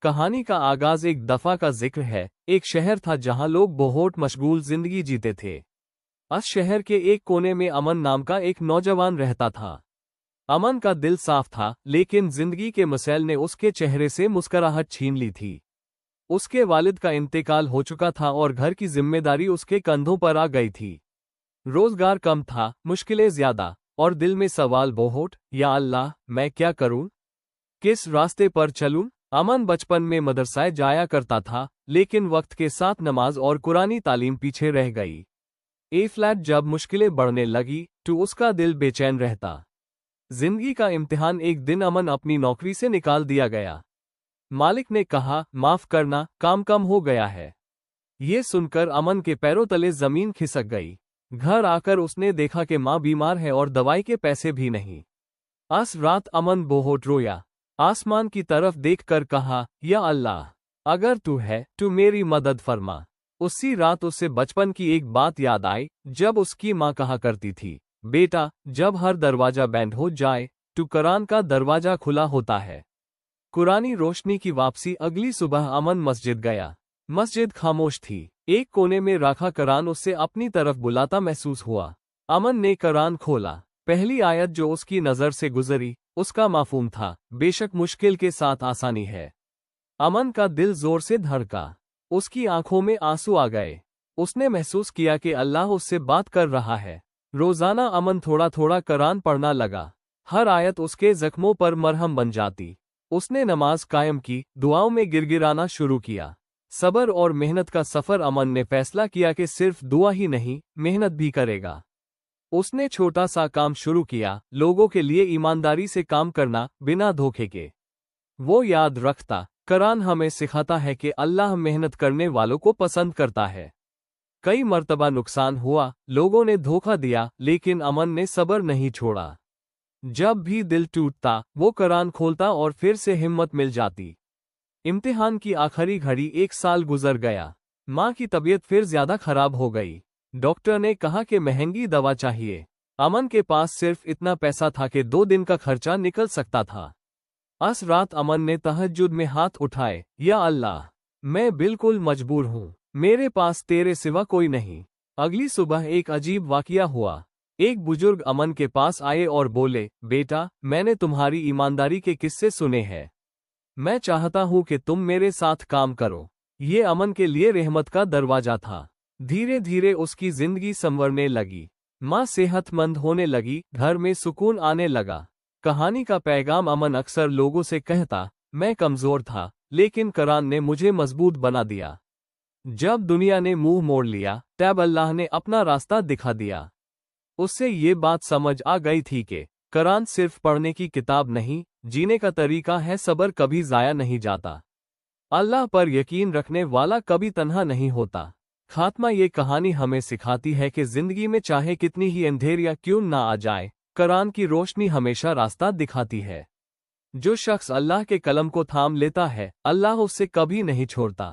کہانی کا آغاز ایک دفعہ کا ذکر ہے۔ ایک شہر تھا جہاں لوگ بہت مشغول زندگی جیتے تھے۔ اس شہر کے ایک کونے میں امن نام کا ایک نوجوان رہتا تھا۔ امن کا دل صاف تھا، لیکن زندگی کے مسائل نے اس کے چہرے سے مسکراہٹ چھین لی تھی۔ اس کے والد کا انتقال ہو چکا تھا اور گھر کی ذمہ داری اس کے کندھوں پر آ گئی تھی۔ روزگار کم تھا، مشکلیں زیادہ، اور دل میں سوال بہت، یا اللہ، میں کیا کروں؟ کس راستے پر چلوں؟ امن بچپن میں مدرسہ جایا کرتا تھا، لیکن وقت کے ساتھ نماز اور قرآنی تعلیم پیچھے رہ گئی۔ فلیٹ جب مشکلیں بڑھنے لگی تو اس کا دل بے چین رہتا۔ زندگی کا امتحان ایک دن امن اپنی نوکری سے نکال دیا گیا۔ مالک نے کہا، معاف کرنا، کام کم ہو گیا ہے۔ یہ سن کر امن کے پیروں تلے زمین کھسک گئی۔ گھر آ کر اس نے دیکھا کہ ماں بیمار ہے اور دوائی کے پیسے بھی نہیں۔ اس رات امن بہت رویا۔ آسمان کی طرف دیکھ کر کہا، یا اللہ، اگر تو ہے تو میری مدد فرما۔ اسی رات اسے بچپن کی ایک بات یاد آئی، جب اس کی ماں کہا کرتی تھی، بیٹا، جب ہر دروازہ بند ہو جائے تو قرآن کا دروازہ کھلا ہوتا ہے۔ قرآنی روشنی کی واپسی۔ اگلی صبح امن مسجد گیا۔ مسجد خاموش تھی۔ ایک کونے میں رکھا قرآن اس سے اپنی طرف بلاتا محسوس ہوا۔ امن نے قرآن کھولا۔ پہلی آیت جو اس کی نظر سے گزری، اس کا مفہوم تھا، بے شک مشکل کے ساتھ آسانی ہے۔ امن کا دل زور سے دھڑکا۔ اس کی آنکھوں میں آنسو آ گئے۔ اس نے محسوس کیا کہ اللہ اس سے بات کر رہا ہے۔ روزانہ امن تھوڑا تھوڑا قرآن پڑھنا لگا۔ ہر آیت اس کے زخموں پر مرہم بن جاتی۔ اس نے نماز قائم کی، دعاؤں میں گڑگڑانا شروع کیا۔ صبر اور محنت کا سفر۔ امن نے فیصلہ کیا کہ صرف دعا ہی نہیں، محنت بھی کرے گا۔ اس نے چھوٹا سا کام شروع کیا، لوگوں کے لیے ایمانداری سے کام کرنا، بنا دھوکے کے۔ وہ یاد رکھتا، قرآن ہمیں سکھاتا ہے کہ اللہ محنت کرنے والوں کو پسند کرتا ہے۔ کئی مرتبہ نقصان ہوا، لوگوں نے دھوکہ دیا، لیکن امن نے صبر نہیں چھوڑا۔ جب بھی دل ٹوٹتا، وہ قرآن کھولتا اور پھر سے ہمت مل جاتی۔ امتحان کی آخری گھڑی۔ 1 سال گزر گیا۔ ماں کی طبیعت پھر زیادہ خراب ہو گئی۔ ڈاکٹر نے کہا کہ مہنگی دوا چاہیے۔ امن کے پاس صرف اتنا پیسہ تھا کہ 2 دن کا خرچہ نکل سکتا تھا۔ اس رات امن نے تہجد میں ہاتھ اٹھائے، یا اللہ، میں بالکل مجبور ہوں، میرے پاس تیرے سوا کوئی نہیں۔ اگلی صبح ایک عجیب واقعہ ہوا۔ ایک بزرگ امن کے پاس آئے اور بولے، بیٹا، میں نے تمہاری ایمانداری کے قصے سنے ہیں۔ میں چاہتا ہوں کہ تم میرے ساتھ کام کرو۔ یہ امن کے لیے رحمت کا دروازہ تھا۔ دھیرے دھیرے اس کی زندگی سنورنے لگی۔ ماں صحت مند ہونے لگی، گھر میں سکون آنے لگا۔ کہانی کا پیغام۔ امن اکثر لوگوں سے کہتا، میں کمزور تھا، لیکن قرآن نے مجھے مضبوط بنا دیا۔ جب دنیا نے منہ موڑ لیا، تب اللہ نے اپنا راستہ دکھا دیا۔ اس سے یہ بات سمجھ آ گئی تھی کہ قرآن صرف پڑھنے کی کتاب نہیں، جینے کا طریقہ ہے۔ صبر کبھی ضائع نہیں جاتا۔ اللہ پر یقین رکھنے والا کبھی تنہا نہیں ہوتا۔ خاتمہ۔ یہ کہانی ہمیں سکھاتی ہے کہ زندگی میں چاہے کتنی ہی اندھیریاں کیوں نہ آ جائے، قرآن کی روشنی ہمیشہ راستہ دکھاتی ہے۔ جو شخص اللہ کے قلم کو تھام لیتا ہے، اللہ اس سے کبھی نہیں چھوڑتا۔